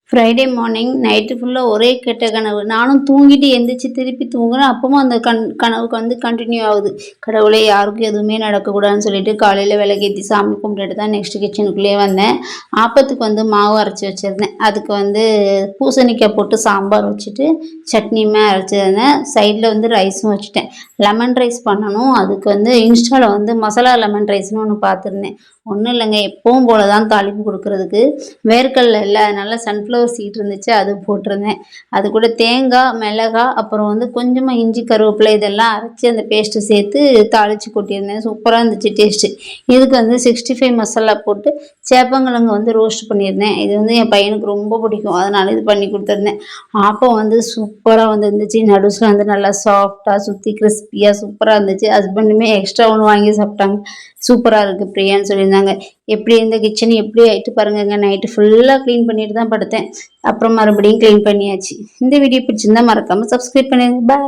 Friday morning night ஃபுல்லாக ஒரே கெட்ட கனவு. நானும் தூங்கிட்டு எந்திரிச்சு திருப்பி தூங்குறேன். அப்பவும் அந்த கனவுக்கு கண்டினியூ ஆகுது. கடவுளே, யாருக்கும் எதுவுமே நடக்கக்கூடாதுன்னு சொல்லிட்டு காலையில் விளக்கேற்றி சாமி கும்பிட்டுட்டு தான் நெக்ஸ்ட் கிச்சனுக்குள்ளேயே வந்தேன். ஆப்பத்துக்கு மாவு அரைச்சி வச்சுருந்தேன். அதுக்கு பூசணிக்காய் போட்டு சாம்பார் வச்சுட்டு சட்னியுமே அரைச்சிருந்தேன். சைடில் ரைஸும் வச்சுட்டேன். லெமன் ரைஸ் பண்ணணும். அதுக்கு இன்ஸ்டாவில் மசாலா லெமன் ரைஸ்னு ஒன்று பார்த்துருந்தேன். ஒன்றும் இல்லைங்க, எப்பவும் போல தான் தாளிப்பு கொடுக்குறதுக்கு. வேர்க்கடலை இல்லை, அதனால சன்ஃப்ளவர் சீட் இருந்துச்சு, அது போட்டிருந்தேன். அது கூட தேங்காய், மிளகாய், அப்புறம் கொஞ்சமாக இஞ்சி, கருவேப்பிலை இதெல்லாம் அரைச்சி அந்த பேஸ்ட்டு சேர்த்து தாளித்து கொட்டியிருந்தேன். சூப்பராக இருந்துச்சு டேஸ்ட்டு. இதுக்கு 65 மசாலா போட்டு சேப்பங்கிழங்கு ரோஸ்ட் பண்ணியிருந்தேன். இது என் பையனுக்கு ரொம்ப பிடிக்கும், அதனால இது பண்ணி கொடுத்துருந்தேன். ஆப்பம் சூப்பராக இருந்துச்சு. நடுஸில் நல்லா சாஃப்டாக சுற்றி கிறிஸ்பியாக சூப்பராக இருந்துச்சு. ஹஸ்பண்டுமே எக்ஸ்ட்ரா ஒன்று வாங்கி சாப்பிட்டாங்க. சூப்பராக இருக்குது பிரியான்னு சொல்லியிருந்தாங்க. எப்படி இருந்த கிச்சன் எப்படி ஆகிட்டு பாருங்கங்க. நைட்டு ஃபுல்லாக க்ளீன் பண்ணிட்டு தான் படுத்தேன். அப்புறம் மறுபடியும் க்ளீன் பண்ணியாச்சு. இந்த வீடியோ பிடிச்சிருந்தா மறக்காமல் சப்ஸ்கிரைப் பண்ணிடுங்க. பாய்.